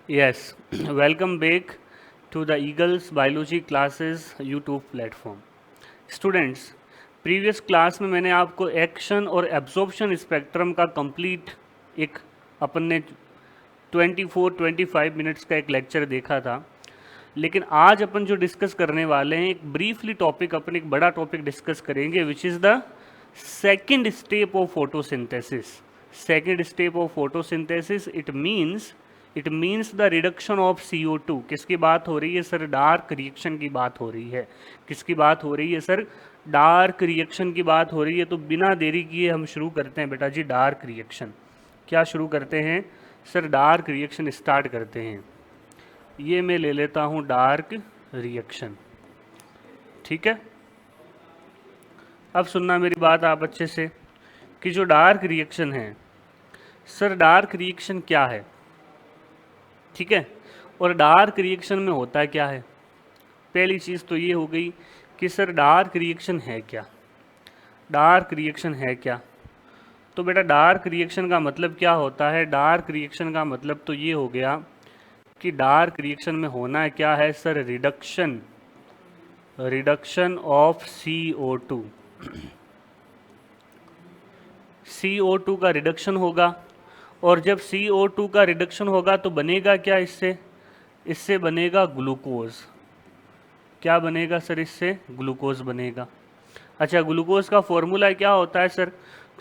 Yes, welcome back to the Eagles Biology Classes YouTube platform. Students, previous class में मैंने आपको action और absorption spectrum का complete एक अपन ने 24-25 मिनट्स का एक लेक्चर देखा था। लेकिन आज अपन जो डिस्कस करने वाले हैं, एक ब्रीफली टॉपिक, अपन एक बड़ा टॉपिक डिस्कस करेंगे which is the second step of photosynthesis. Second step of photosynthesis it means the reduction of CO2। किसकी बात हो रही है सर? डार्क रिएक्शन की बात हो रही है। किसकी बात हो रही है सर? डार्क रिएक्शन की बात हो रही है। तो बिना देरी किए हम शुरू करते हैं बेटा जी डार्क रिएक्शन। क्या शुरू करते हैं सर? डार्क रिएक्शन स्टार्ट करते हैं। ये मैं ले लेता हूँ डार्क रिएक्शन, ठीक है। अब सुनना मेरी बात आप अच्छे से कि जो डार्क रिएक्शन है सर, डार्क रिएक्शन क्या है, ठीक है। और डार्क रिएक्शन में होता क्या है? पहली चीज़ तो ये हो गई कि सर डार्क रिएक्शन है क्या। डार्क रिएक्शन है क्या? तो बेटा डार्क रिएक्शन का मतलब क्या होता है? डार्क रिएक्शन का मतलब तो ये हो गया कि डार्क रिएक्शन में होना क्या है sir? Reduction of CO2। CO2 का रिडक्शन होगा। और जब CO2 का रिडक्शन होगा तो बनेगा क्या इससे? इससे बनेगा ग्लूकोज। क्या बनेगा सर? इससे ग्लूकोज बनेगा। अच्छा, ग्लूकोज का फॉर्मूला क्या होता है सर?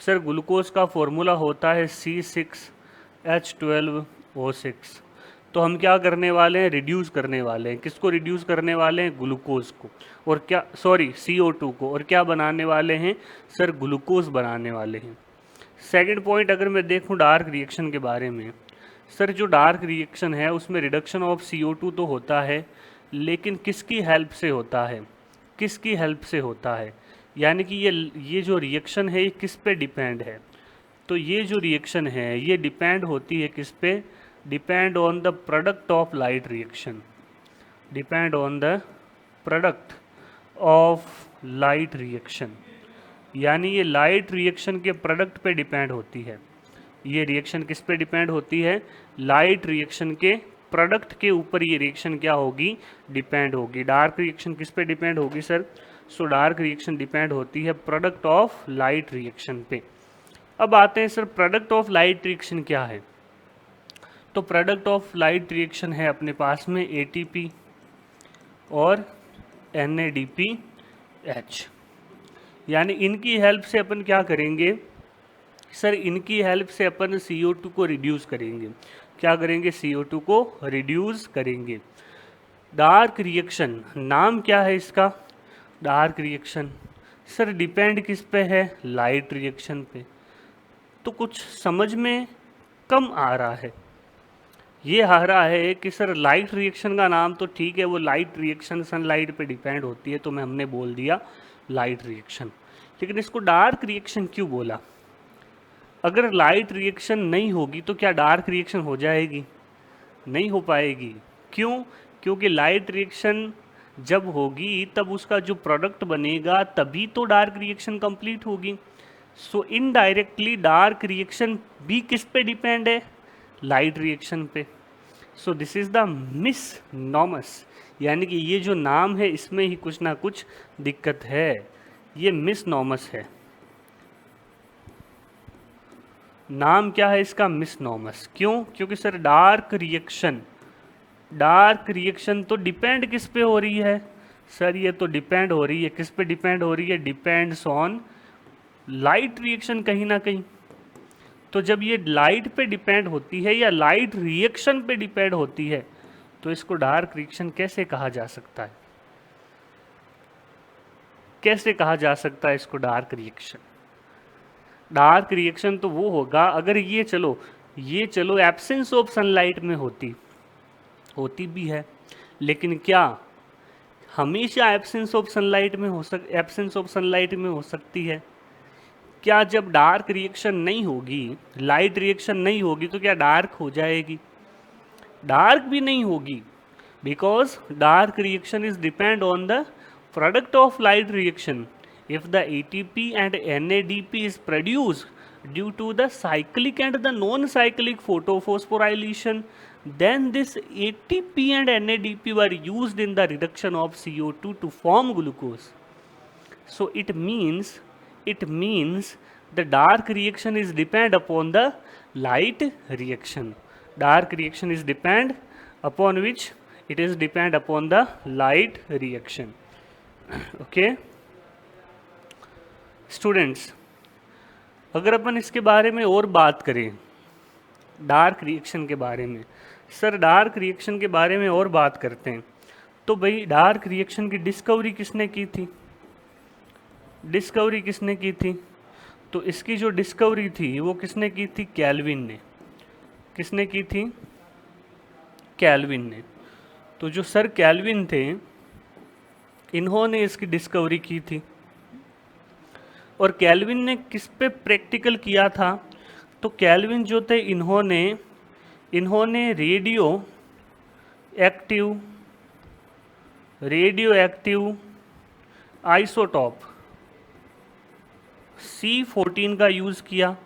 सर ग्लूकोज का फॉर्मूला होता है C6H12O6। तो हम क्या करने वाले हैं? रिड्यूस करने वाले हैं। किसको रिड्यूस करने वाले हैं? ग्लूकोज को। और क्या, सॉरी, CO2 को। और क्या बनाने वाले हैं सर? ग्लूकोज बनाने वाले हैं। सेकंड पॉइंट अगर मैं देखूं डार्क रिएक्शन के बारे में, सर जो डार्क रिएक्शन है उसमें रिडक्शन ऑफ CO2 तो होता है, लेकिन किसकी हेल्प से होता है? किसकी हेल्प से होता है? यानी कि ये जो रिएक्शन है ये किस पे डिपेंड है? तो ये जो रिएक्शन है ये डिपेंड होती है किस पे? Depend on the product of light reaction. Depend on the product of light reaction. यानी ये लाइट रिएक्शन के प्रोडक्ट पे डिपेंड होती है। ये रिएक्शन किस पे डिपेंड होती है? लाइट रिएक्शन के प्रोडक्ट के ऊपर ये रिएक्शन क्या होगी? डिपेंड होगी। डार्क रिएक्शन किस पे डिपेंड होगी sir? So dark reaction depend होती है प्रोडक्ट ऑफ लाइट रिएक्शन पे। अब आते हैं sir product of light reaction क्या है। तो प्रोडक्ट ऑफ लाइट रिएक्शन है अपने पास में ATP और NADPH। यानी इनकी हेल्प से अपन क्या करेंगे सर? इनकी हेल्प से अपन CO2 को रिड्यूस करेंगे। क्या करेंगे? CO2 को रिड्यूस करेंगे। डार्क रिएक्शन, नाम क्या है इसका? Dark reaction. सर डिपेंड किस पे है? लाइट रिएक्शन पे। तो कुछ समझ में कम आ रहा है। ये आ रहा है कि सर लाइट रिएक्शन का नाम तो ठीक है, वो लाइट रिएक्शन सनलाइट पे डिपेंड होती है, तो हमने बोल दिया लाइट रिएक्शन। लेकिन इसको डार्क रिएक्शन क्यों बोला? अगर लाइट रिएक्शन नहीं होगी तो क्या डार्क रिएक्शन हो जाएगी? नहीं हो पाएगी। क्यों? क्योंकि लाइट रिएक्शन जब होगी तब उसका जो प्रोडक्ट बनेगा तभी तो डार्क रिएक्शन कंप्लीट होगी। सो इनडायरेक्टली डार्क रिएक्शन भी किस पे डिपेंड है? लाइट रिएक्शन पे। So this is the misnomer. यानी कि ये जो नाम है इसमें ही कुछ ना कुछ दिक्कत है। ये मिसनॉमस है। नाम क्या है इसका? मिसनॉमस। क्यों? क्योंकि सर डार्क रिएक्शन तो डिपेंड किस पे हो रही है सर? ये तो डिपेंड हो रही है, किस पे डिपेंड हो रही है? डिपेंड्स ऑन लाइट रिएक्शन कहीं ना कहीं। तो जब ये लाइट पे डिपेंड होती है या लाइट रिएक्शन पे डिपेंड होती है तो इसको डार्क रिएक्शन कैसे कहा जा सकता है? कैसे कहा जा सकता है इसको डार्क रिएक्शन? डार्क रिएक्शन तो वो होगा अगर ये चलो एब्सेंस ऑफ सनलाइट में होती भी है, लेकिन क्या हमेशा एब्सेंस ऑफ सनलाइट में हो सकती है? क्या जब डार्क रिएक्शन नहीं होगी, लाइट रिएक्शन नहीं होगी, तो क्या डार्क हो जाएगी? डार्क भी नहीं होगी, because dark reaction is depend on the product of light reaction. If the ATP and NADP is produced due to the cyclic and the non-cyclic photophosphorylation, then this ATP and NADP were used in the reduction of CO2 to form glucose. So it means the dark reaction is depend upon the light reaction. Dark reaction is depend upon which? It is depend upon the light reaction. Okay students, अगर अपन इसके बारे में और बात करें, dark reaction के बारे में, सर डार्क रिएक्शन के बारे में और बात करते हैं, तो भाई डार्क रिएक्शन की डिस्कवरी किसने की थी? डिस्कवरी किसने की थी? तो इसकी जो डिस्कवरी थी वो किसने की थी? कैल्विन ने। किसने की थी? कैल्विन ने। तो जो सर कैल्विन थे, इन्होंने इसकी डिस्कवरी की थी। और कैल्विन ने किस पे प्रैक्टिकल किया था? तो कैल्विन जो थे, इन्होंने रेडियो एक्टिव आइसोटॉप C14 का यूज़ किया।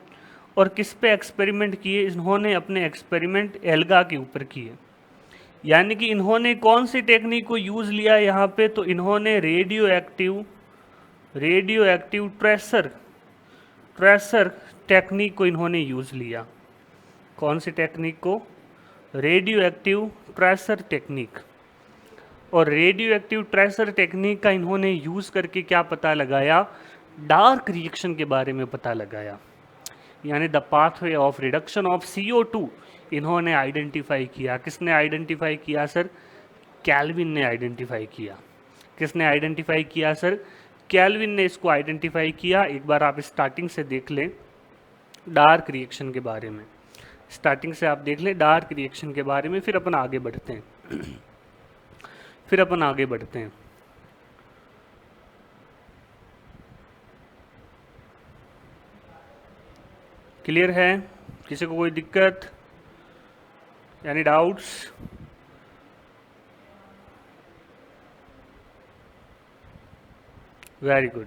और किस पे एक्सपेरिमेंट किए? इन्होंने अपने एक्सपेरिमेंट एल्गा के ऊपर किए। यानी कि इन्होंने कौन सी टेक्निक को यूज़ लिया यहाँ पे? तो इन्होंने रेडियो एक्टिव ट्रेसर टेक्निक को इन्होंने यूज़ लिया। कौन सी टेक्निक को? Radio active tracer technique. और रेडियो एक्टिव ट्रेसर टेक्निक का इन्होंने यूज़ करके क्या पता लगाया? डार्क रिएक्शन के बारे में पता लगाया। यानी the pathway of reduction of CO2 इन्होंने आइडेंटिफाई किया। किसने आइडेंटिफाई किया सर? कैल्विन ने आइडेंटिफाई किया। किसने आइडेंटिफाई किया सर? कैल्विन ने इसको आइडेंटिफाई किया। एक बार आप स्टार्टिंग से देख लें डार्क रिएक्शन के बारे में, स्टार्टिंग से आप देख लें डार्क रिएक्शन के बारे में, फिर अपन आगे बढ़ते हैं। क्लियर है? किसी को कोई दिक्कत, यानी डाउट्स? वेरी गुड,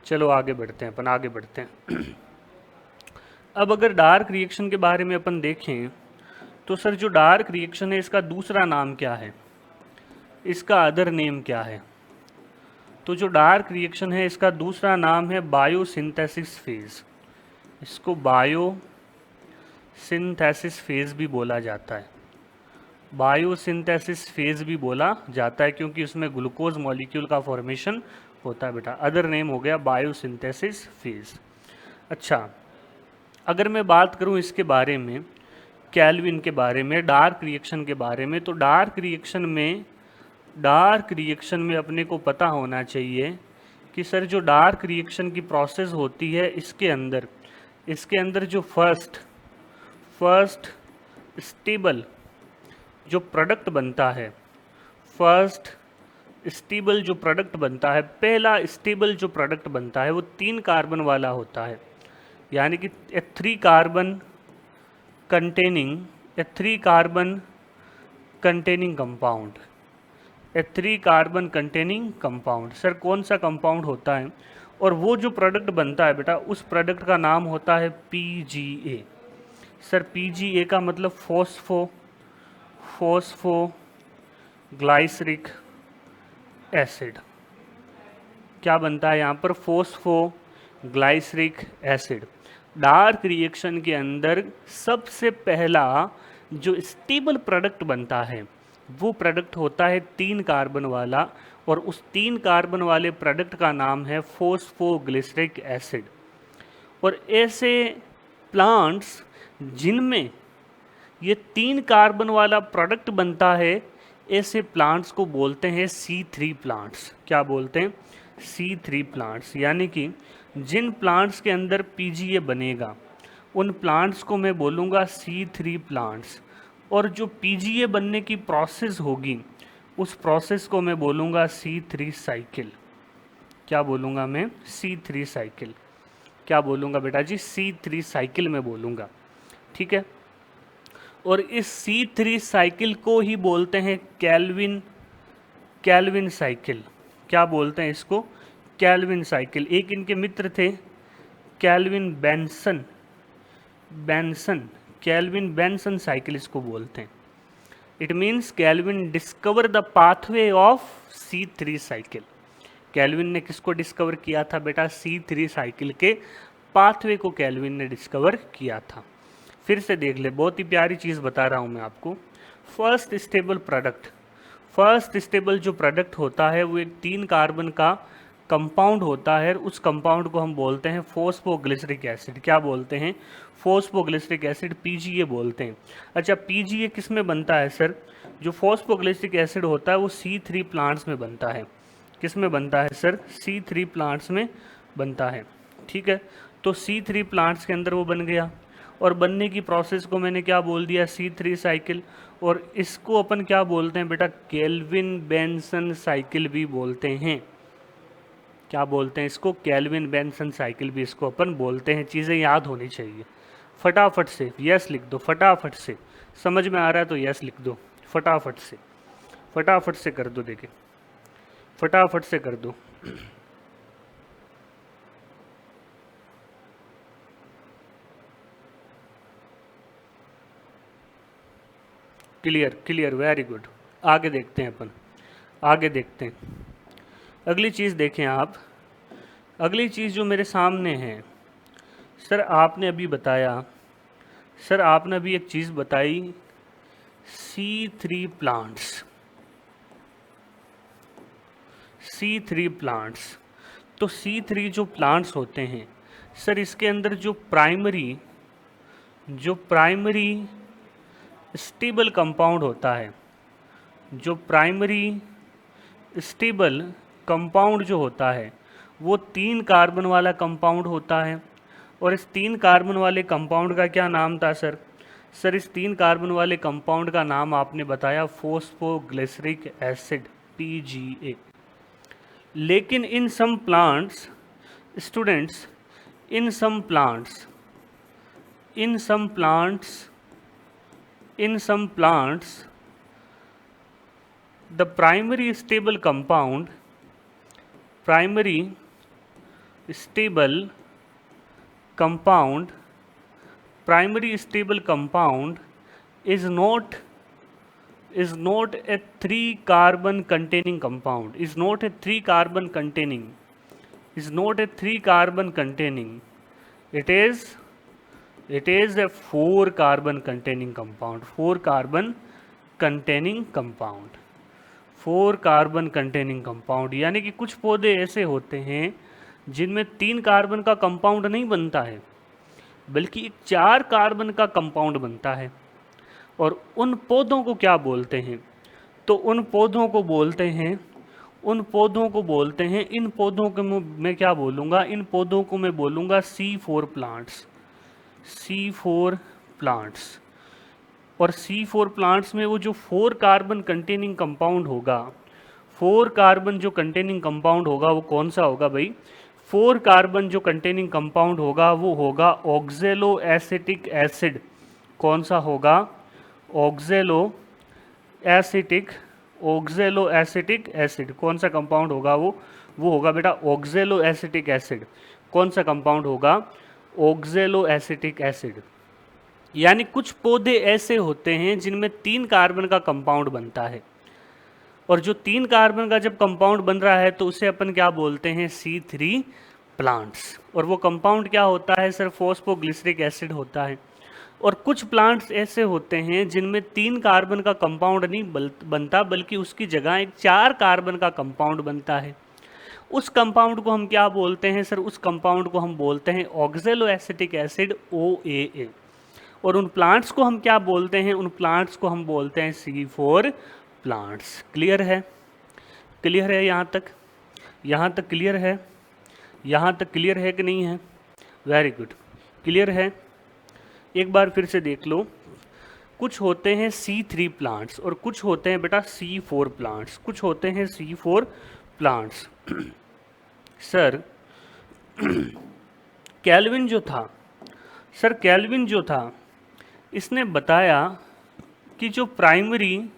चलो आगे बढ़ते हैं, अपन आगे बढ़ते हैं। अब अगर डार्क रिएक्शन के बारे में अपन देखें तो सर जो डार्क रिएक्शन है इसका दूसरा नाम क्या है? इसका अदर नेम क्या है? तो जो डार्क रिएक्शन है इसका दूसरा नाम है बायोसिंथेसिस फेज। इसको बायोसिंथेसिस फेज भी बोला जाता है। बायोसिंथेसिस फेज भी बोला जाता है क्योंकि उसमें ग्लूकोज मॉलिक्यूल का फॉर्मेशन होता है बेटा। अदर नेम हो गया बायोसिंथेसिस फेज। अच्छा, अगर मैं बात करूं इसके बारे में, कैल्विन के बारे में, डार्क रिएक्शन के बारे में, तो डार्क रिएक्शन में अपने को पता होना चाहिए कि सर जो डार्क रिएक्शन की प्रोसेस होती है इसके अंदर जो फर्स्ट स्टेबल जो प्रोडक्ट बनता है, पहला स्टेबल जो प्रोडक्ट बनता है वो 3 कार्बन वाला होता है। यानी कि 3 कार्बन कंटेनिंग कंपाउंड। सर कौन सा कंपाउंड होता है? और वो जो प्रोडक्ट बनता है बेटा, उस प्रोडक्ट का नाम होता है PGA। सर PGA का मतलब फोस्फोग्लाइसरिक एसिड। क्या बनता है यहाँ पर? Phosphoglyceric acid. डार्क रिएक्शन के अंदर सबसे पहला जो स्टेबल प्रोडक्ट बनता है वो प्रोडक्ट होता है 3 कार्बन वाला, और उस 3 कार्बन वाले प्रोडक्ट का नाम है फोस्फोग्लिसरिक एसिड। और ऐसे प्लांट्स जिनमें ये 3 कार्बन वाला प्रोडक्ट बनता है, ऐसे प्लांट्स को बोलते हैं C3 प्लांट्स। क्या बोलते हैं? C3 plants. यानी कि जिन प्लांट्स के अंदर PGA बनेगा उन प्लांट्स को मैं बोलूँगा C3 प्लांट्स, और जो PGA बनने की प्रोसेस होगी उस प्रोसेस को मैं बोलूँगा C3 साइकिल। क्या बोलूँगा मैं? C3 cycle. क्या बोलूँगा बेटा जी? C3 साइकिल में बोलूँगा। ठीक है। और इस C3 साइकिल को ही बोलते हैं कैल्विन साइकिल। क्या बोलते हैं इसको? Calvin cycle. एक इनके मित्र थे Calvin Benson Calvin Benson cycle इसको बोलते हैं। It means Calvin discover the pathway of C3 cycle. Calvin ने किसको डिस्कवर किया था बेटा? C3 साइकिल के पाथवे को कैल्विन ने डिस्कवर किया था। फिर से देख ले, बहुत ही प्यारी चीज़ बता रहा हूँ मैं आपको। फर्स्ट स्टेबल जो प्रोडक्ट होता है वो एक 3 कार्बन का कंपाउंड होता है। उस कंपाउंड को हम बोलते हैं फॉस्फोग्लिसरिक एसिड। क्या बोलते हैं? फॉस्फोग्लिसरिक एसिड, PGA बोलते हैं। अच्छा, PGA किस में बनता है सर? जो फॉस्फोग्लिसरिक एसिड होता है वो C3 प्लांट्स में बनता है। किस में बनता है सर? C3 प्लांट्स में बनता है। ठीक है, तो C3 प्लांट्स के अंदर वो बन गया, और बनने की प्रोसेस को मैंने क्या बोल दिया? C3 cycle. और इसको अपन क्या बोलते हैं बेटा? कैल्विन बेंसन साइकिल भी बोलते हैं। क्या बोलते हैं इसको? कैल्विन बेंसन साइकिल भी इसको अपन बोलते हैं। चीज़ें याद होनी चाहिए। फटाफट से यस लिख दो, फटाफट से। समझ में आ रहा है तो यस लिख दो, फटाफट से कर दो। देखिए, फटाफट से कर दो। Clear, very good. आगे देखते हैं अपन, आगे देखते हैं। अगली चीज़ देखें आप। अगली चीज़ जो मेरे सामने है, सर आपने अभी बताया, सर आपने अभी एक चीज़ बताई, C3 प्लांट्स। तो C3 जो प्लांट्स होते हैं सर, इसके अंदर जो प्राइमरी स्टेबल कंपाउंड होता है, जो प्राइमरी स्टेबल कंपाउंड जो होता है वो 3 कार्बन वाला कंपाउंड होता है। और इस 3 कार्बन वाले कंपाउंड का क्या नाम था सर? सर इस 3 कार्बन वाले कंपाउंड का नाम आपने बताया फॉस्फोग्लिसरिक एसिड, PGA। लेकिन in some plants students, in some plants the primary stable compound is not a 3 carbon containing compound, is not a 3 carbon containing, it is a 4 carbon containing compound, 4 carbon containing compound, 4 carbon containing compound. यानी कि कुछ पौधे ऐसे होते हैं जिनमें 3 carbon का compound नहीं बनता है, बल्कि एक 4 कार्बन का कंपाउंड बनता है। और उन पौधों को क्या बोलते हैं? तो उन पौधों को बोलते हैं, इन पौधों को मैं क्या बोलूँगा? इन पौधों को मैं बोलूँगा C4 प्लांट्स। और C4 प्लांट्स में वो जो 4 कार्बन कंटेनिंग कंपाउंड होगा, 4 कार्बन जो कंटेनिंग कंपाउंड होगा वो कौन सा होगा भाई? 4 कार्बन जो कंटेनिंग कंपाउंड होगा वो होगा ऑक्जेलो एसिटिक एसिड। कौन सा होगा? ऑक्जेलो एसिटिक एसिड। कौन सा कंपाउंड होगा वो होगा बेटा ऑक्जेलो एसिटिक एसिड। कौन सा कंपाउंड होगा? ऑक्जेलो एसिटिक एसिड। यानी कुछ पौधे ऐसे होते हैं जिनमें 3 कार्बन का कंपाउंड बनता है, और जो 3 कार्बन का जब कंपाउंड बन रहा है तो उसे अपन क्या बोलते हैं? C3 plants. और वो कंपाउंड क्या होता है सर? फॉस्फोग्लिसरिक एसिड होता है। और कुछ प्लांट्स ऐसे होते हैं जिनमें 3 कार्बन का कंपाउंड नहीं बनता, बल्कि उसकी जगह एक 4 कार्बन का कंपाउंड बनता है। उस कंपाउंड को हम क्या बोलते हैं सर? उस कंपाउंड को हम बोलते हैं ऑक्जेलो एसिटिक एसिड, OAA। और उन प्लांट्स को हम क्या बोलते हैं? उन प्लांट्स को हम बोलते हैं C4 प्लांट्स। क्लियर है? यहाँ तक क्लियर है? यहाँ तक क्लियर है कि नहीं है? वेरी गुड, क्लियर है। एक बार फिर से देख लो। कुछ होते हैं C3 प्लांट्स और कुछ होते हैं बेटा C4 प्लांट्स। कुछ होते हैं C4 प्लांट्स। सर कैल्विन जो था इसने बताया कि जो प्राइमरी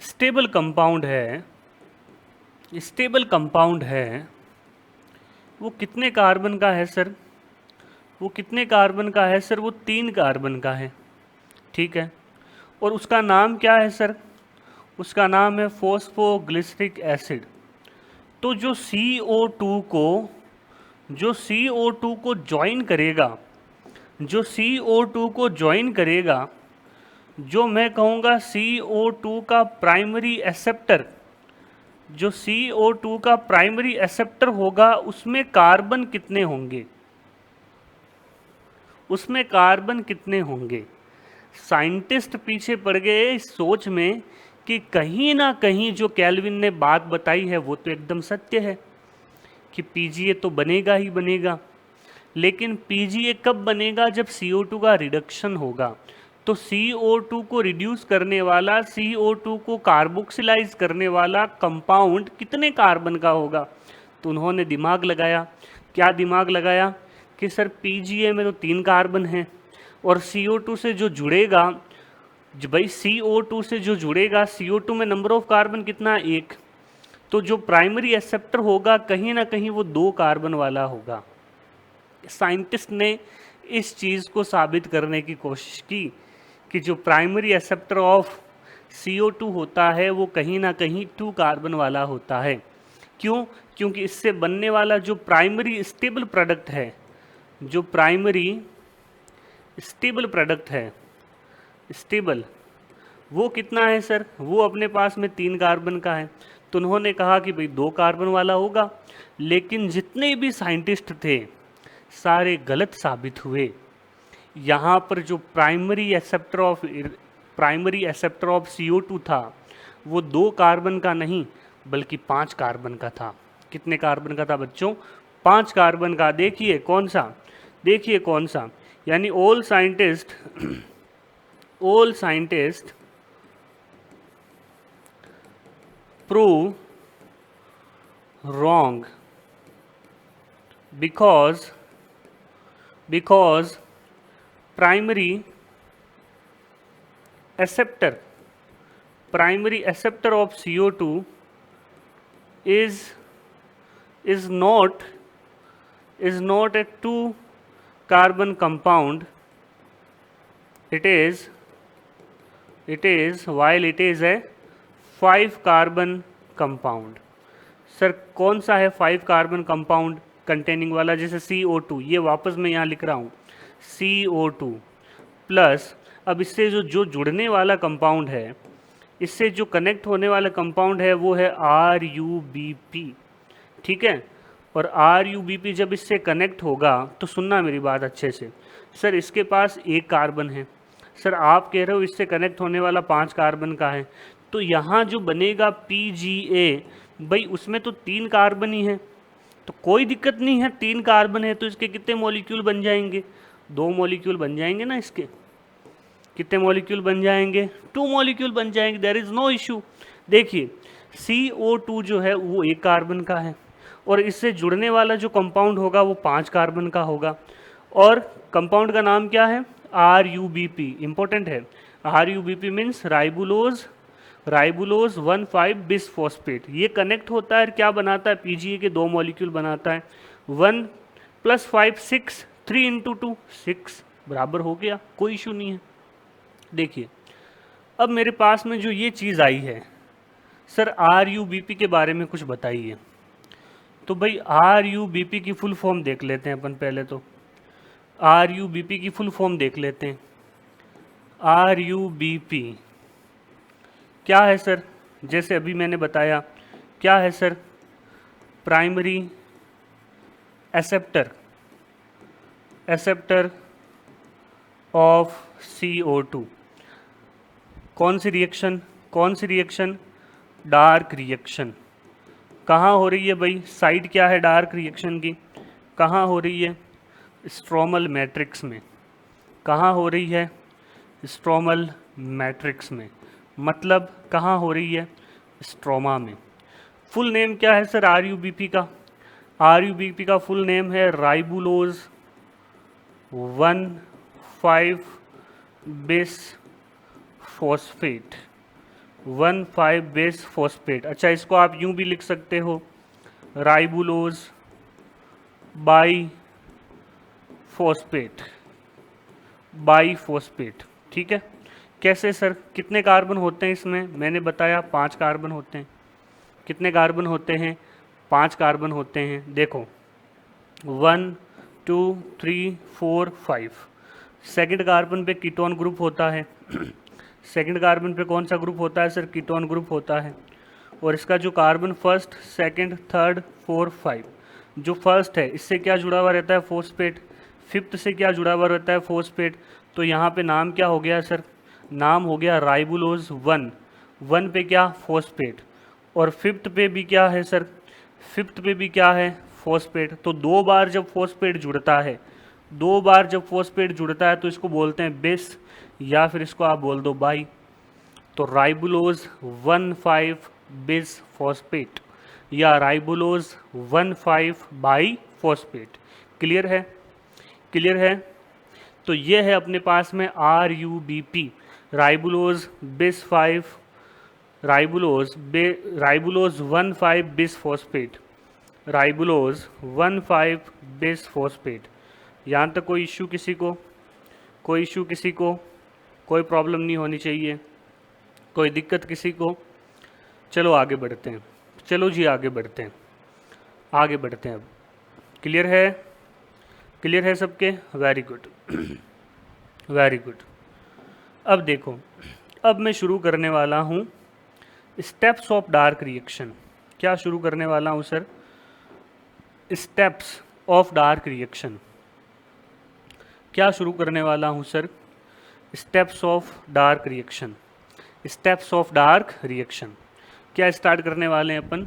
स्टेबल कंपाउंड है वो कितने कार्बन का है सर? वो कितने कार्बन का है सर? वो 3 कार्बन का है, ठीक है। और उसका नाम क्या है सर? उसका नाम है फॉस्फोग्लिसरिक एसिड। तो जो CO2 को ज्वाइन करेगा, जो CO2 को ज्वाइन करेगा, जो मैं कहूँगा CO2 का प्राइमरी एक्सेप्टर, जो CO2 का प्राइमरी एक्सेप्टर होगा, उसमें कार्बन कितने होंगे? उसमें कार्बन कितने होंगे? साइंटिस्ट पीछे पड़ गए इस सोच में कि कहीं ना कहीं जो केल्विन ने बात बताई है वो तो एकदम सत्य है कि पीजीए तो बनेगा ही बनेगा। लेकिन पीजीए कब बनेगा? जब CO2 का रिडक्शन होगा। तो CO2 को रिड्यूस करने वाला, CO2 को कार्बोक्सिलाइज करने वाला कंपाउंड कितने कार्बन का होगा? तो उन्होंने दिमाग लगाया। क्या दिमाग लगाया? कि सर पीजीए में तो 3 कार्बन हैं और CO2 से जो जुड़ेगा, भाई CO2 से जो जुड़ेगा, CO2 में नंबर ऑफ कार्बन कितना? 1। तो जो प्राइमरी एक्सेप्टर होगा कहीं ना कहीं वो 2 कार्बन वाला होगा। साइंटिस्ट ने इस चीज़ को साबित करने की कोशिश की कि जो प्राइमरी एक्सेप्टर ऑफ CO2 होता है वो कहीं ना कहीं 2 कार्बन वाला होता है। क्यों? क्योंकि इससे बनने वाला जो प्राइमरी स्टेबल प्रोडक्ट है, जो प्राइमरी स्टेबल प्रोडक्ट है, स्टेबल, वो कितना है सर? वो अपने पास में 3 कार्बन का है। तो उन्होंने कहा कि भाई 2 कार्बन वाला होगा। लेकिन जितने भी साइंटिस्ट थे सारे गलत साबित हुए। यहाँ पर जो प्राइमरी एक्सेप्टर ऑफ CO2 था वो 2 कार्बन का नहीं बल्कि 5 कार्बन का था। कितने कार्बन का था बच्चों? 5 कार्बन का। देखिए कौन सा? देखिए कौन सा? यानी all scientist prove wrong because primary acceptor of CO2 is not a 2 carbon compound. It is while it is a 5 carbon compound. Sir कौन सा है 5 कार्बन कंपाउंड कंटेनिंग वाला? जैसे CO2, ये वापस मैं यहाँ लिख रहा हूँ CO2 प्लस, अब इससे जो जुड़ने वाला कंपाउंड है, इससे जो कनेक्ट होने वाला कंपाउंड है वो है RuBp, ठीक है। और RuBp जब इससे कनेक्ट होगा तो सुनना मेरी बात अच्छे से, सर इसके पास 1 कार्बन है, सर आप कह रहे हो इससे कनेक्ट होने वाला 5 कार्बन का है, तो यहाँ जो बनेगा PGA, भाई उसमें तो 3 कार्बन ही है, तो कोई दिक्कत नहीं है। 3 कार्बन है तो इसके कितने मॉलिक्यूल बन जाएंगे? 2 मॉलिक्यूल बन जाएंगे ना इसके। कितने मॉलिक्यूल बन जाएंगे? 2 मॉलिक्यूल बन जाएंगे, देयर इज़ नो इशू। देखिए CO2 जो है वो 1 कार्बन का है और इससे जुड़ने वाला जो कंपाउंड होगा वो 5 कार्बन का होगा। और कंपाउंड का नाम क्या है? RuBp, इंपॉर्टेंट है। RuBp means ribulose 1,5 bisphosphate. ये कनेक्ट होता है, क्या बनाता है? PGA के 2 मॉलिक्यूल बनाता है। 1 + 5 6, 3 × 2 6 बराबर हो गया, कोई इशू नहीं है। देखिए अब मेरे पास में जो ये चीज़ आई है, सर RuBp के बारे में कुछ बताइए। तो भाई RuBp की फुल फॉर्म देख लेते हैं अपन पहले। तो RuBp की फुल फॉर्म देख लेते हैं। RuBp क्या है सर? जैसे अभी मैंने बताया, क्या है sir? Primary acceptor of CO2। कौन सी रिएक्शन? Dark reaction. कहाँ हो रही है भाई? साइड क्या है डार्क रिएक्शन की? कहाँ हो रही है? स्ट्रोमल मैट्रिक्स में। कहाँ हो रही है? स्ट्रोमल मैट्रिक्स में। मतलब कहाँ हो रही है? स्ट्रोमा में। फुल नेम क्या है सर RuBp का? RuBp का फुल नेम है राइबुलोज 1,5 बिसफॉस्फेट। 1,5 बिसफॉस्फेट। अच्छा इसको आप यूं भी लिख सकते हो, ribulose by phosphate, by phosphate. ठीक है, कैसे सर? कितने कार्बन होते हैं इसमें? मैंने बताया 5 कार्बन होते हैं। कितने कार्बन होते हैं? 5 कार्बन होते हैं। देखो 1 2 3 4 5। सेकंड कार्बन पे कीटोन ग्रुप होता है। सेकंड कार्बन पे कौन सा ग्रुप होता है सर? कीटोन ग्रुप होता है। और इसका जो कार्बन फर्स्ट, सेकंड, थर्ड, 4, 5, जो फर्स्ट है इससे क्या जुड़ा हुआ रहता है? फॉस्फेट। फिफ्थ से क्या जुड़ा हुआ रहता है? फॉस्फेट। तो यहाँ पे नाम क्या हो गया सर? नाम हो गया राइबुलोज 1। 1 पे क्या? फॉस्फेट। और फिफ्थ पे भी क्या है सर? फिफ्थ पे भी क्या है? फॉस्फेट। तो 2 बार जब फॉस्फेट जुड़ता है, 2 बार जब फॉस्फेट जुड़ता है तो इसको बोलते हैं बेस, या फिर इसको आप बोल दो बाई। तो राइबुलोज 1,5 बिस फॉस्फेट या राइबुलोज 1,5 बाई फॉस्फेट। क्लियर है? क्लियर है? तो ये है अपने पास में RUBP, राइबुलोज बिस 5, ribulose 1,5 bis phosphate, ribulose 1,5 bis phosphate. यहाँ तक कोई इश्यू किसी को? कोई इश्यू किसी को? कोई प्रॉब्लम नहीं होनी चाहिए, कोई दिक्कत किसी को? चलो आगे बढ़ते हैं। चलो जी आगे बढ़ते हैं, आगे बढ़ते हैं। अब क्लियर है? क्लियर है सबके? Very good, very good. अब देखो, अब मैं शुरू करने वाला हूँ स्टेप्स ऑफ डार्क रिएक्शन। क्या शुरू करने वाला हूँ sir? Steps of dark reaction. क्या शुरू करने वाला हूँ sir? Steps of dark reaction. Steps of dark reaction क्या स्टार्ट करने वाले हैं अपन?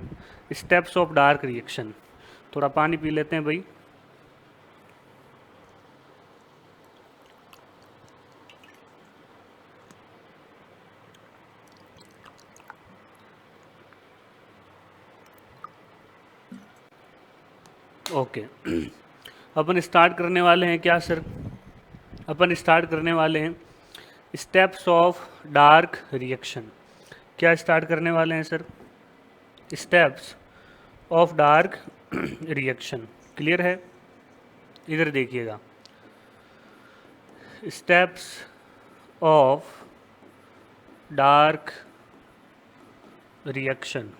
Steps of dark reaction. थोड़ा पानी पी लेते हैं भाई। ओके अपन स्टार्ट करने वाले हैं क्या सर? अपन स्टार्ट करने वाले हैं स्टेप्स ऑफ डार्क रिएक्शन। क्या स्टार्ट करने वाले हैं sir? Steps of dark reaction. Clear है? इधर देखिएगा, steps of dark reaction.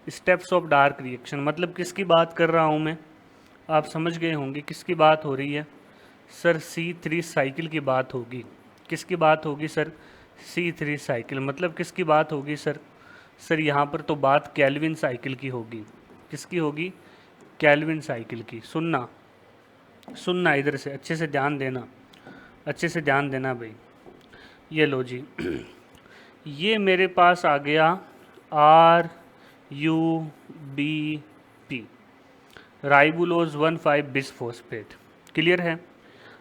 Steps of dark reaction मतलब किसकी बात कर रहा हूँ मैं? आप समझ गए होंगे किसकी बात हो रही है सर? C3 साइकिल की बात होगी। किसकी बात होगी सर? C3 cycle. मतलब किसकी बात होगी सर? सर यहाँ पर तो बात केल्विन साइकिल की होगी। किसकी होगी? केल्विन साइकिल की। सुनना, सुनना इधर से, अच्छे से ध्यान देना, अच्छे से ध्यान देना भाई। ये लो जी ये मेरे पास आ गया RUBP, राइबुलोज 1,5 बिसफॉस्फेट। क्लियर है?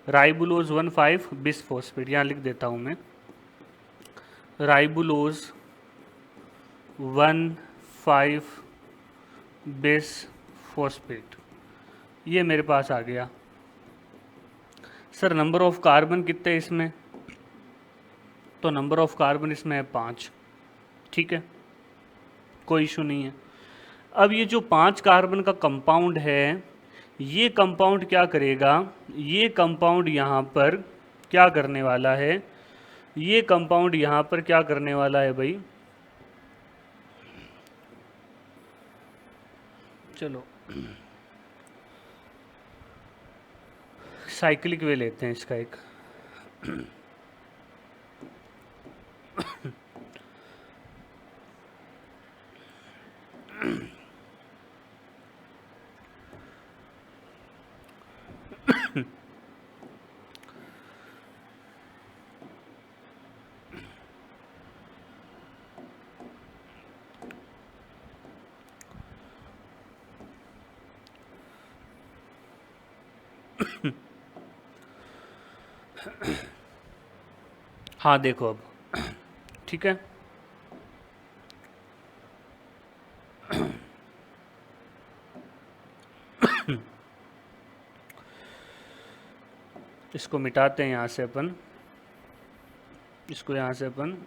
राइबुलोज 1,5 बिसफॉस्फेट यहाँ लिख देता हूँ मैं, राइबुलोज 1,5 बिसफॉस्फेट। ये मेरे पास आ गया। सर नंबर ऑफ कार्बन कितने इसमें? तो नंबर ऑफ कार्बन इसमें है 5। ठीक है, कोई इशू नहीं है। अब ये जो 5 कार्बन का कंपाउंड है, ये कंपाउंड क्या करेगा? ये कंपाउंड यहाँ पर क्या करने वाला है? ये कंपाउंड यहाँ पर क्या करने वाला है भाई? चलो साइक्लिक वे लेते हैं इसका एक। हाँ देखो अब, ठीक है, इसको मिटाते हैं यहाँ से अपन, इसको यहाँ से अपन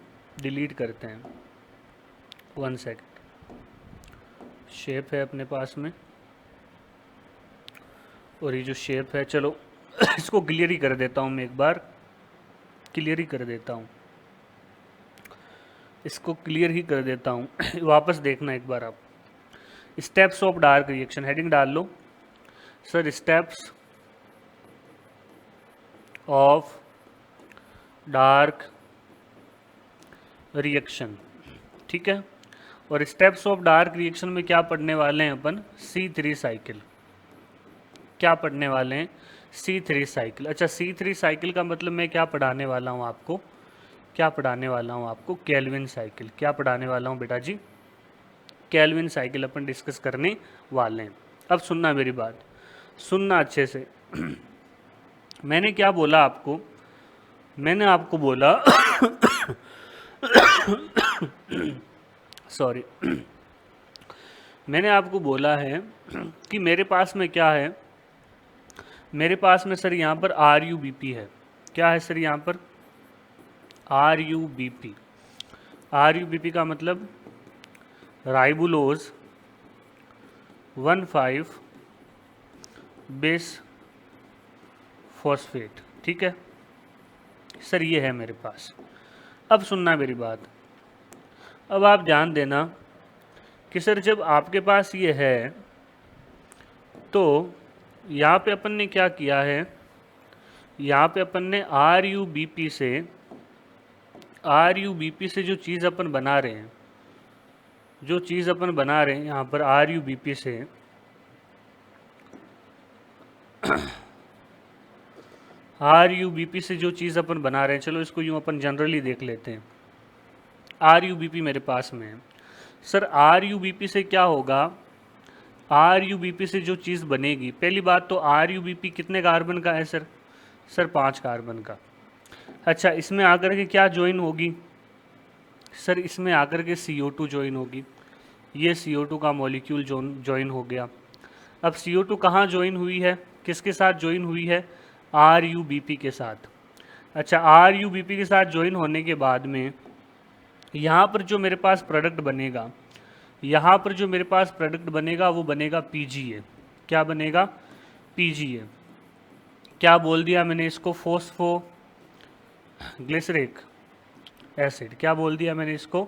डिलीट करते हैं। 1 सेकंड। शेप है अपने पास में, और ये जो शेप है, चलो इसको क्लियर ही कर देता हूँ मैं, एक बार क्लियर ही कर देता हूँ, इसको क्लियर ही कर देता हूँ वापस देखना एक बार आप। Steps of dark reaction, heading डाल लो sir, steps of dark reaction, ठीक है। और स्टेप्स ऑफ डार्क रिएक्शन में क्या पढ़ने वाले हैं अपन, C3 साइकिल। क्या पढ़ने वाले हैं, C3 साइकिल। अच्छा, C3 साइकिल का मतलब मैं क्या पढ़ाने वाला हूँ आपको, क्या पढ़ाने वाला हूँ आपको, केल्विन साइकिल। क्या पढ़ाने वाला हूँ बेटा जी, केल्विन साइकिल अपन डिस्कस करने वाले हैं। अब सुनना मेरी बात, सुनना अच्छे से मैंने क्या बोला आपको, मैंने आपको बोला सॉरी मैंने आपको बोला है कि मेरे पास में क्या है, मेरे पास में सर यहाँ पर RUBP है। क्या है सर यहाँ पर, RUBP। RUBP का मतलब राइबुलोज 1,5 बेस फॉस्फेट, ठीक है सर, ये है मेरे पास। अब सुनना मेरी बात, अब आप ध्यान देना कि सर जब आपके पास ये है तो यहाँ पे अपन ने क्या किया है, यहाँ पे अपन ने RUBP से जो चीज़ अपन बना रहे हैं, जो चीज़ अपन बना रहे हैं यहाँ पर RUBP से, RUBP से जो चीज़ अपन बना रहे हैं, चलो इसको यूँ अपन जनरली देख लेते हैं। RUBP मेरे पास में है सर, RUBP से क्या होगा, RUBP से जो चीज़ बनेगी, पहली बात तो RUBP कितने कार्बन का है सर, सर 5 कार्बन का। अच्छा, इसमें आकर के क्या ज्वाइन होगी सर, इसमें आकर के CO2 ज्वाइन होगी, ये CO2 का मॉलिक्यूल ज्वाइन हो गया। अब CO2 कहाँ ज्वाइन हुई है, किसके साथ ज्वाइन हुई है, RUBP के साथ। अच्छा, RUBP के साथ ज्वाइन होने के बाद में यहाँ पर जो मेरे पास प्रोडक्ट बनेगा, यहाँ पर जो मेरे पास प्रोडक्ट बनेगा वो बनेगा PGA। क्या बनेगा, PGA। क्या बोल दिया मैंने इसको, फोस्फो ग्लिसरिक एसिड। क्या बोल दिया मैंने इसको,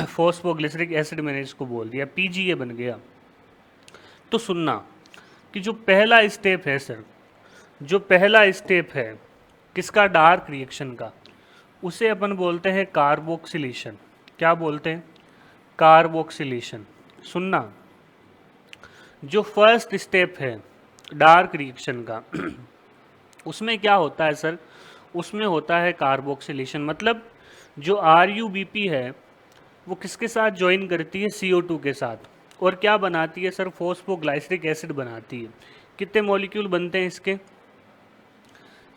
फोस्फोग्लिसरिक एसिड मैंने इसको बोल दिया, PGA बन गया। तो सुनना कि जो पहला स्टेप है सर, जो पहला स्टेप है किसका, डार्क रिएक्शन का, उसे अपन बोलते हैं कार्बोक्सिलेशन। क्या बोलते हैं, कार्बोक्सिलेशन। सुनना, जो फर्स्ट स्टेप है डार्क रिएक्शन का उसमें क्या होता है सर, उसमें होता है कार्बोक्सिलेशन। मतलब जो RUBP है वो किसके साथ ज्वाइन करती है, CO2 के साथ, और क्या बनाती है सर, फोस्फोग्लाइसरिक एसिड बनाती है। कितने मॉलिक्यूल बनते हैं इसके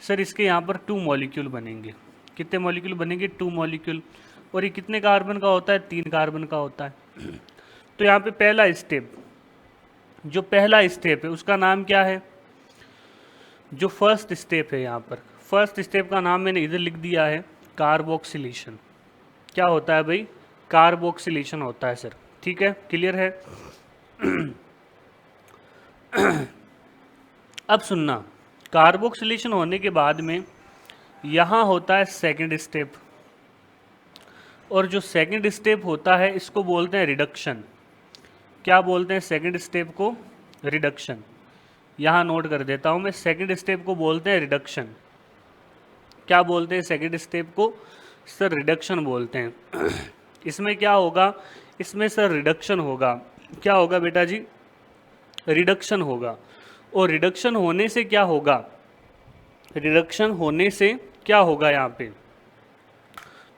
सर, इसके यहाँ पर 2 मॉलिक्यूल बनेंगे। कितने मॉलिक्यूल बनेंगे, 2 मॉलिक्यूल। और ये कितने कार्बन का होता है, 3 कार्बन का होता है। तो यहाँ पे पहला स्टेप, जो पहला स्टेप है उसका नाम क्या है, जो फर्स्ट स्टेप है यहाँ पर, फर्स्ट स्टेप का नाम मैंने इधर लिख दिया है, कार्बोक्सिलेशन। क्या होता है भाई, कार्बोक्सिलेशन होता है सर, ठीक है, क्लियर है। अब सुनना, कार्बोक्सिलेशन होने के बाद में यहाँ होता है सेकंड स्टेप, और जो सेकंड स्टेप होता है इसको बोलते हैं रिडक्शन। क्या बोलते हैं सेकंड स्टेप को, रिडक्शन। यहाँ नोट कर देता हूँ मैं, सेकंड स्टेप को बोलते हैं रिडक्शन। क्या बोलते हैं सेकंड स्टेप को सर, रिडक्शन बोलते हैं। इसमें क्या होगा, इसमें सर रिडक्शन होगा। क्या होगा बेटा जी, रिडक्शन होगा। और रिडक्शन होने से क्या होगा, रिडक्शन होने से क्या होगा यहाँ पे,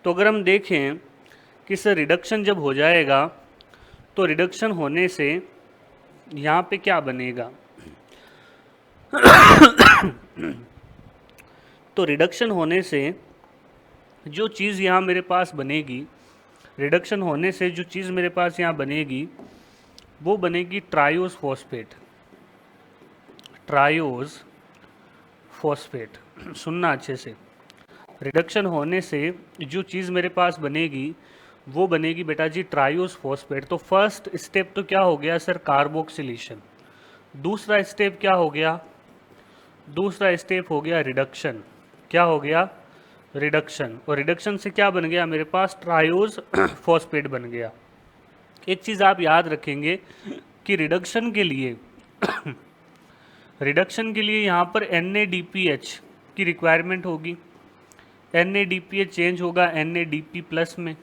तो अगर हम देखें कि सर रिडक्शन जब हो जाएगा तो रिडक्शन होने से यहाँ पे क्या बनेगा तो रिडक्शन होने से जो चीज़ यहाँ मेरे पास बनेगी, रिडक्शन होने से जो चीज़ मेरे पास यहाँ बनेगी वो बनेगी ट्रायोस फॉस्फेट। ट्रायोस फॉस्फेट, सुनना अच्छे से, रिडक्शन होने से जो चीज़ मेरे पास बनेगी वो बनेगी बेटा जी ट्रायोस फॉस्फेट। तो फर्स्ट स्टेप तो क्या हो गया सर, कार्बोक्सिलेशन। दूसरा स्टेप क्या हो गया? दूसरा स्टेप हो गया रिडक्शन। क्या हो गया? रिडक्शन। और रिडक्शन से क्या बन गया मेरे पास? ट्रायोज फॉस्फेट बन गया। एक चीज़ आप याद रखेंगे कि रिडक्शन के लिए रिडक्शन के लिए यहाँ पर NADPH की रिक्वायरमेंट होगी। NADPH चेंज होगा NADP प्लस में,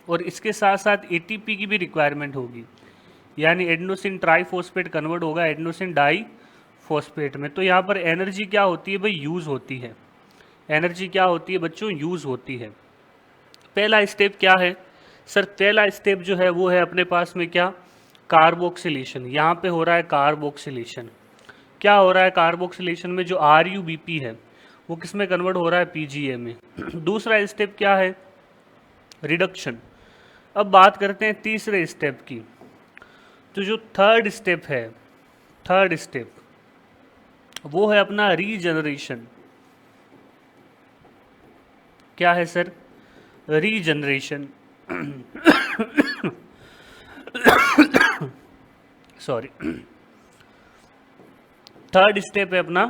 और इसके साथ साथ ATP की भी रिक्वायरमेंट होगी, यानी एडेनोसिन ट्राइफॉस्फेट कन्वर्ट होगा एडेनोसिन डाई फॉस्फेट में। तो यहाँ पर एनर्जी क्या होती है भाई? यूज़ होती है। एनर्जी क्या होती है बच्चों? यूज़ होती है। पहला स्टेप क्या है सर? पहला स्टेप जो है वो है अपने पास में क्या? कार्बोक्सिलेशन। यहाँ पे हो रहा है कार्बोक्सिलेशन। क्या हो रहा है कार्बोक्सिलेशन में? जो RUBP है वो किस में कन्वर्ट हो रहा है? PGA में। दूसरा स्टेप क्या है? रिडक्शन। अब बात करते हैं तीसरे स्टेप की। तो जो थर्ड स्टेप है, थर्ड स्टेप वो है अपना रीजनरेशन। क्या है sir? Regeneration. Sorry. Third step है अपना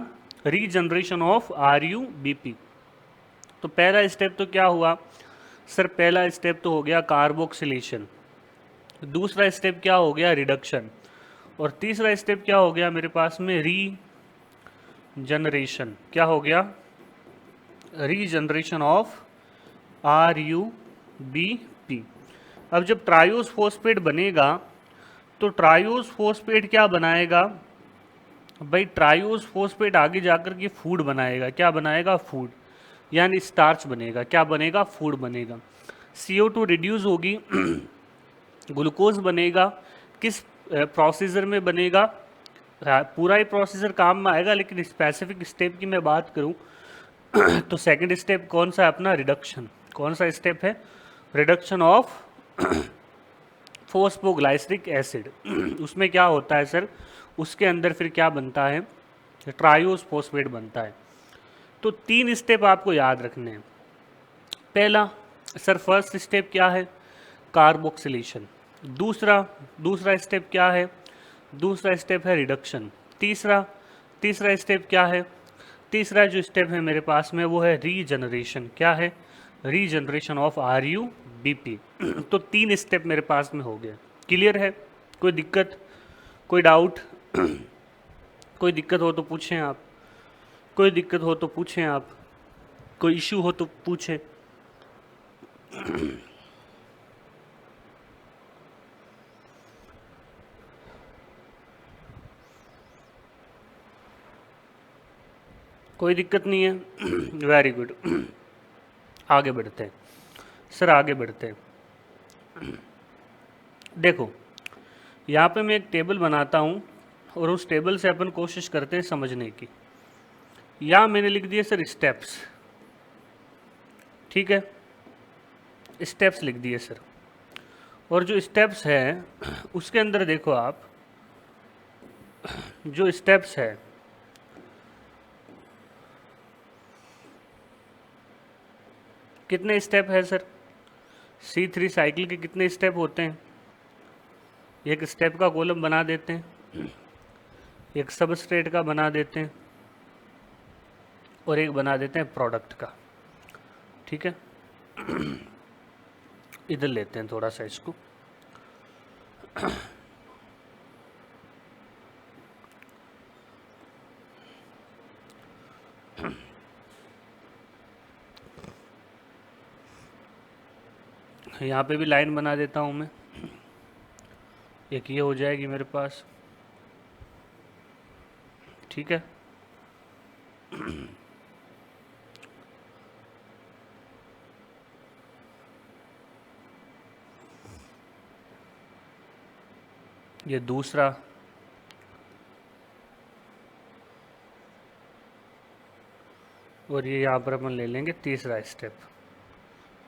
रीजनरेशन ऑफ RUBP। तो पहला स्टेप तो क्या हुआ सर? पहला स्टेप तो हो गया कार्बोक्सिलेशन। दूसरा स्टेप क्या हो गया? रिडक्शन। और तीसरा स्टेप क्या हो गया मेरे पास में? रीजनरेशन। क्या हो गया? Regeneration of RUBP। अब जब ट्रायोस फॉस्फेट बनेगा तो ट्रायोस फॉस्फेट क्या बनाएगा भाई? ट्रायोस फॉस्फेट आगे जाकर के फूड बनाएगा। क्या बनाएगा? फूड, यानी स्टार्च बनेगा। क्या बनेगा? फूड बनेगा। CO2 रिड्यूस होगी, ग्लूकोज बनेगा। किस प्रोसीजर में बनेगा? पूरा ही प्रोसीजर काम में आएगा, लेकिन स्पेसिफिक स्टेप की मैं बात करूं तो सेकंड स्टेप कौन सा है अपना? रिडक्शन। कौन सा स्टेप है? Reduction of phosphoglyceric acid. उसमें क्या होता है सर? उसके अंदर फिर क्या बनता है? ट्रायोस फॉस्फेट बनता है। तो 3 स्टेप आपको याद रखने हैं। पहला सर, फर्स्ट स्टेप क्या है? कार्बोक्सिलेशन। दूसरा दूसरा स्टेप क्या है? दूसरा स्टेप है रिडक्शन। तीसरा तीसरा स्टेप क्या है? तीसरा जो स्टेप है मेरे पास में वो है रीजनरेशन। क्या है? Regeneration of RUBP। तो 3 स्टेप मेरे पास में हो गए। क्लियर है? कोई दिक्कत, कोई डाउट? कोई दिक्कत हो तो पूछें आप, कोई दिक्कत हो तो पूछें आप, कोई इश्यू हो तो पूछें। कोई दिक्कत नहीं है? Very good. आगे बढ़ते हैं सर, आगे बढ़ते हैं। देखो, यहाँ पे मैं एक टेबल बनाता हूँ और उस टेबल से अपन कोशिश करते हैं समझने की। यहाँ मैंने लिख दिए सर स्टेप्स। ठीक है, स्टेप्स लिख दिए सर। और जो स्टेप्स हैं उसके अंदर देखो आप, जो स्टेप्स है कितने स्टेप है सर? C3 साइकिल के कितने स्टेप होते हैं? एक स्टेप का कॉलम बना देते हैं, एक सबस्ट्रेट का बना देते हैं, और एक बना देते हैं प्रोडक्ट का। ठीक है, इधर लेते हैं थोड़ा सा इसको। यहाँ पे भी लाइन बना देता हूँ मैं, एक ये हो जाएगी मेरे पास। ठीक है, ये दूसरा, और ये यहाँ पर अपन ले लेंगे तीसरा स्टेप।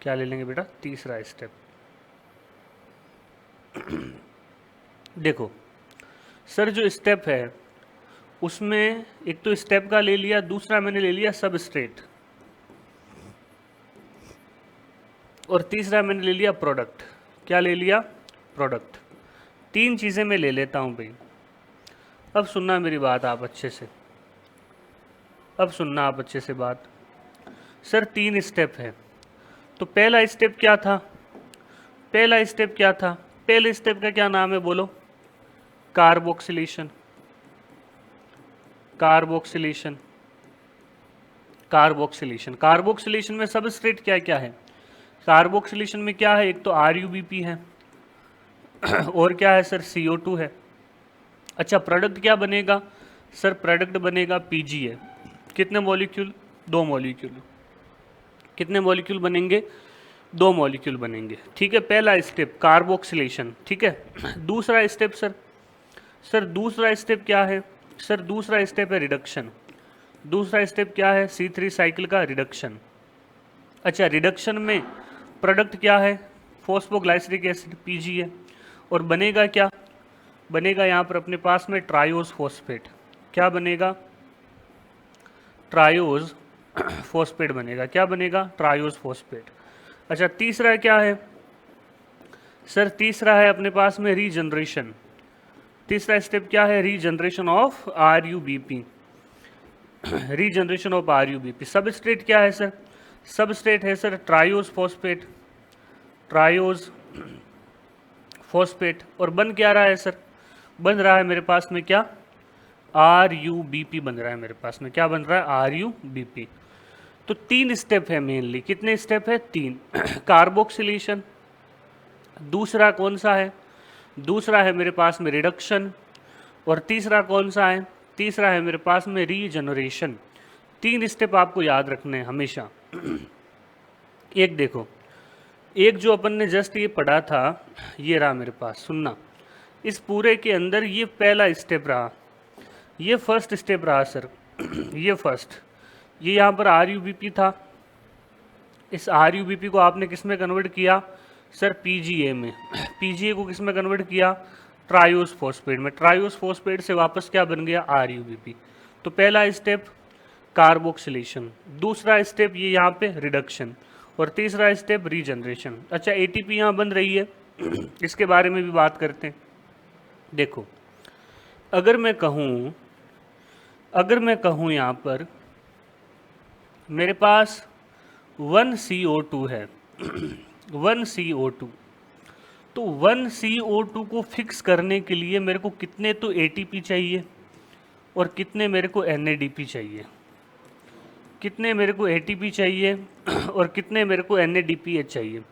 क्या ले लेंगे बेटा? तीसरा स्टेप। देखो सर, जो स्टेप है उसमें एक तो स्टेप का ले लिया, दूसरा मैंने ले लिया सबस्ट्रेट, और तीसरा मैंने ले लिया प्रोडक्ट। क्या ले लिया? प्रोडक्ट। 3 चीज़ें मैं ले लेता हूँ भाई। अब सुनना मेरी बात आप अच्छे से, अब सुनना आप अच्छे से बात। सर 3 स्टेप है, तो पहला स्टेप क्या था? पहला स्टेप क्या था? पहले स्टेप का क्या नाम है बोलो? कार्बोक्सिलेशन। Carboxylation, carboxylation. कार्बोक्सिलेशन में सबस्ट्रेट क्या क्या है? कार्बोक्सिलेशन में क्या है? एक तो RuBP है और क्या है सर? CO2 है। अच्छा, प्रोडक्ट क्या बनेगा सर? प्रोडक्ट बनेगा PgA। कितने मॉलिक्यूल? 2 मॉलिक्यूल। कितने मॉलिक्यूल बनेंगे? 2 मॉलिक्यूल बनेंगे। ठीक है, पहला स्टेप कार्बोक्सिलेशन। ठीक है, दूसरा स्टेप सर, सर दूसरा स्टेप क्या है? सर दूसरा स्टेप है रिडक्शन। दूसरा स्टेप क्या है? C3 साइकिल का रिडक्शन। अच्छा, रिडक्शन में प्रोडक्ट क्या है? Phosphoglyceric acid PgA। और बनेगा क्या? बनेगा यहाँ पर अपने पास में ट्रायोज फॉस्फेट। क्या बनेगा? ट्रायोज फॉस्फेट बनेगा। क्या बनेगा? Triose phosphate. अच्छा, तीसरा क्या है सर? तीसरा है अपने पास में रीजनरेशन। तीसरा स्टेप क्या है? Regeneration of RuBP। Regeneration of RuBP। Substrate क्या है सर? सबस्ट्रेट है sir triose phosphate. Triose phosphate. और बन क्या रहा है सर? बन रहा है मेरे पास में क्या? RuBP बन रहा है मेरे पास में। क्या बन रहा है? RuBP। तो 3 स्टेप है मेनली। कितने स्टेप है? 3। कार्बोक्सिलेशन, दूसरा कौन सा है? दूसरा है मेरे पास में रिडक्शन, और तीसरा कौन सा है? तीसरा है मेरे पास में रीजनरेशन। 3 स्टेप आपको याद रखने हैं हमेशा। एक देखो, एक जो अपन ने जस्ट ये पढ़ा था, ये रहा मेरे पास, सुनना। इस पूरे के अंदर ये पहला स्टेप रहा, ये फर्स्ट स्टेप रहा सर। ये फर्स्ट, ये यहाँ पर RuBP था। इस RuBP को आपने किस में कन्वर्ट किया सर? PgA में। PgA को किस में कन्वर्ट किया? ट्रायोज फॉस्फेट में। ट्रायोज फॉस्फेट से वापस क्या बन गया? RuBP। तो पहला स्टेप कार्बोक्सिलेशन, दूसरा स्टेप ये यहाँ पे रिडक्शन, और तीसरा स्टेप रीजनरेशन। अच्छा, ATP यहाँ बन रही है, इसके बारे में भी बात करते हैं। देखो, अगर मैं कहूँ यहाँ पर मेरे पास 1 CO2 है 1 CO2, तो 1 CO2 को फिक्स करने के लिए मेरे को कितने तो ATP चाहिए और कितने मेरे को NADP चाहिए? कितने मेरे को ATP चाहिए और कितने मेरे को NADPH चाहिए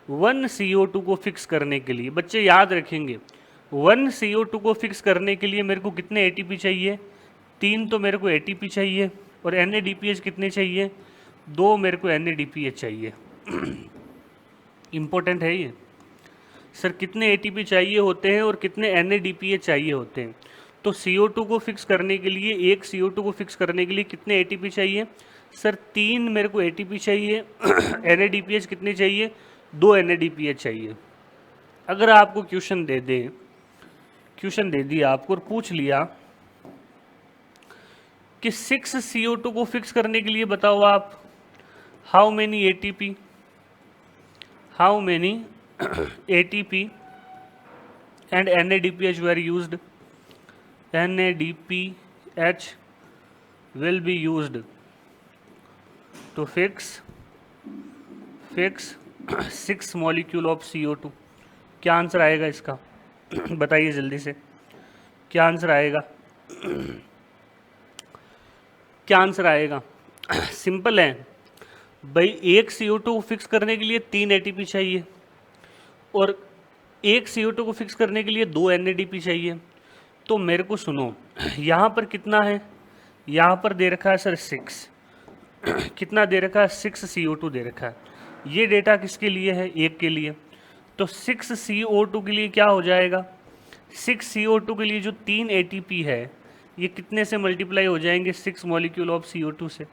1 CO2 को फिक्स करने के लिए? बच्चे याद रखेंगे, 1 CO2 को फिक्स करने के लिए मेरे को कितने ATP चाहिए? 3 तो मेरे को ATP चाहिए, और NADPH कितने चाहिए? 2 मेरे को NADPH चाहिए। इंपॉर्टेंट है ये सर, कितने ATP चाहिए होते हैं और कितने NADPH चाहिए होते हैं? तो CO2 को फिक्स करने के लिए, एक CO2 को फिक्स करने के लिए कितने ATP चाहिए सर? 3 मेरे को ATP चाहिए। NADPH कितने चाहिए? 2 NADPH चाहिए। अगर आपको क्वेश्चन दे दिया आपको और पूछ लिया कि 6 CO2 को फिक्स करने के लिए बताओ आप, how many ATP and NADPH were used? NADPH will be used to fix 6 molecule of CO2। क्या आंसर आएगा इसका? बताइए जल्दी से, क्या आंसर आएगा? क्या आंसर आएगा? सिंपल है भाई, एक CO2 को फिक्स करने के लिए 3 ATP चाहिए, और एक CO2 को फिक्स करने के लिए 2 NADP चाहिए। तो मेरे को सुनो, यहाँ पर कितना है? यहाँ पर दे रखा है सर 6। कितना दे रखा है? 6 CO2 दे रखा है। ये डेटा किसके लिए है? एक के लिए। तो 6 CO2 के लिए क्या हो जाएगा? 6 CO2 के लिए जो 3 ATP है, ये कितने से मल्टीप्लाई हो जाएंगे? 6 मॉलिक्यूल ऑफ CO2 से।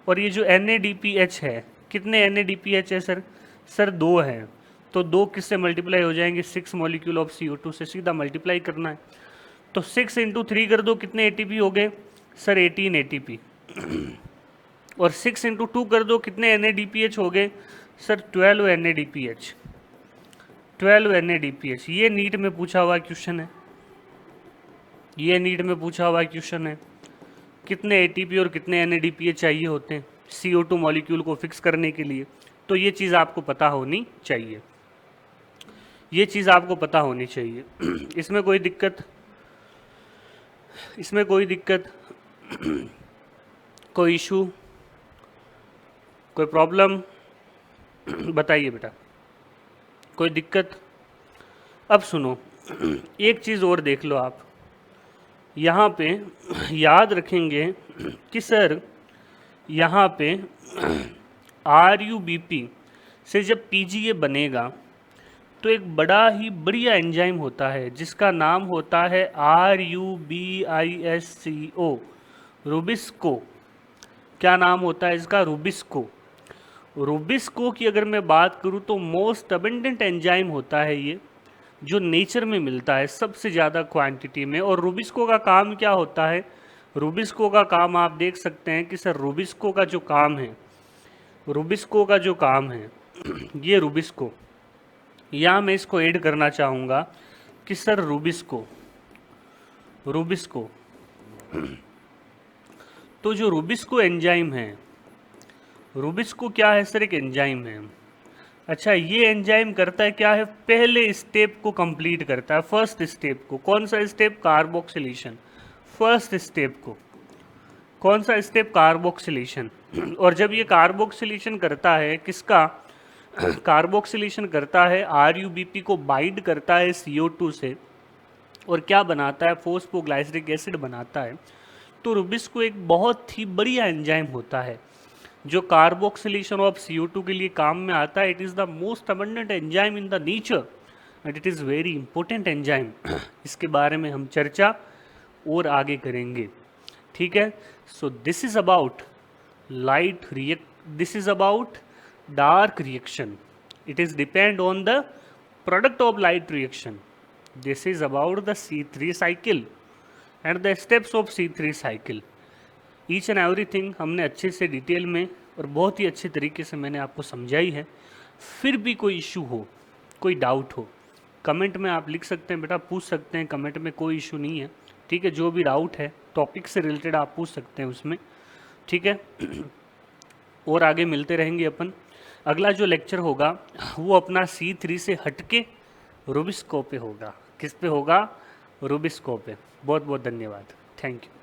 और ये जो NADPH है, कितने NADPH है सर? सर 2 हैं। तो 2 किससे मल्टीप्लाई हो जाएंगे? 6 मॉलिक्यूल ऑफ CO2 से। सीधा मल्टीप्लाई करना है। तो 6 × 3 कर दो, कितने ATP हो गए सर? 18 ATP। और 6 × 2 कर दो, कितने NADPH हो गए सर? 12 NADPH। 12 NADPH। ये नीट में पूछा हुआ क्वेश्चन है, ये नीट में पूछा हुआ क्वेश्चन है, कितने एटीपी और कितने एनएडीपीए चाहिए होते हैं CO2 मॉलिक्यूल को फिक्स करने के लिए। तो ये चीज़ आपको पता होनी चाहिए, ये चीज़ आपको पता होनी चाहिए। इसमें कोई दिक्कत, इसमें कोई दिक्कत, कोई इशू, कोई प्रॉब्लम बताइए बेटा, कोई दिक्कत। अब सुनो, एक चीज़ और देख लो आप, यहाँ पे याद रखेंगे कि सर यहाँ पे RUBP से जब PGA बनेगा तो एक बड़ा ही बढ़िया एंजाइम होता है जिसका नाम होता है RUBISCO, रूबिस्को। क्या नाम होता है इसका? रूबिस्को। रूबिस्को की अगर मैं बात करूँ तो मोस्ट अबेंडेंट एंजाइम होता है ये, जो नेचर में मिलता है सबसे ज़्यादा क्वांटिटी में। और रूबिस्को का काम क्या होता है? रूबिस्को का काम आप देख सकते हैं कि सर रूबिस्को का जो काम है, रूबिस्को का जो काम है ये रूबिस्को, यहाँ मैं इसको ऐड करना चाहूँगा कि सर रूबिस्को, रूबिस्को तो जो रूबिस्को एंजाइम है, रूबिस्को क्या है सर? एक एंजाइम है। अच्छा, ये एंजाइम करता है क्या है? पहले स्टेप को कंप्लीट करता है, फर्स्ट स्टेप को। कौन सा स्टेप? कार्बोक्सिलेशन। फर्स्ट स्टेप को, कौन सा स्टेप? कार्बोक्सिलेशन। और जब ये कार्बोक्सिलेशन करता है, किसका कार्बोक्सिलेशन करता है? RUBP को बाइंड करता है CO2 से, और क्या बनाता है? फोस्फोग्लाइसरिक एसिड बनाता है। तो रूबिस्को एक बहुत ही बढ़िया एंजाइम होता है जो कार्बोक्सिलेशन ऑफ CO2 के लिए काम में आता है। It is the most abundant enzyme in the nature and it is very important enzyme. इसके बारे में हम चर्चा और आगे करेंगे, ठीक है। सो this is about light react, this is about dark reaction, it is depend on the product of light reaction. This is about the C3 cycle and the steps of C3 cycle. Each and everything हमने अच्छे से detail में और बहुत ही अच्छे तरीके से मैंने आपको समझाई है। फिर भी कोई इशू हो, कोई डाउट हो, कमेंट में आप लिख सकते हैं बेटा, पूछ सकते हैं कमेंट में, कोई इशू नहीं है, ठीक है। जो भी डाउट है टॉपिक से रिलेटेड आप पूछ सकते हैं उसमें, ठीक है। और आगे मिलते रहेंगे अपन। अगला जो लेक्चर होगा वो अपना C3 से हटके रूबिस्को पे होगा। किस पे होगा? रूबिस्को पे। बहुत बहुत धन्यवाद, थैंक यू।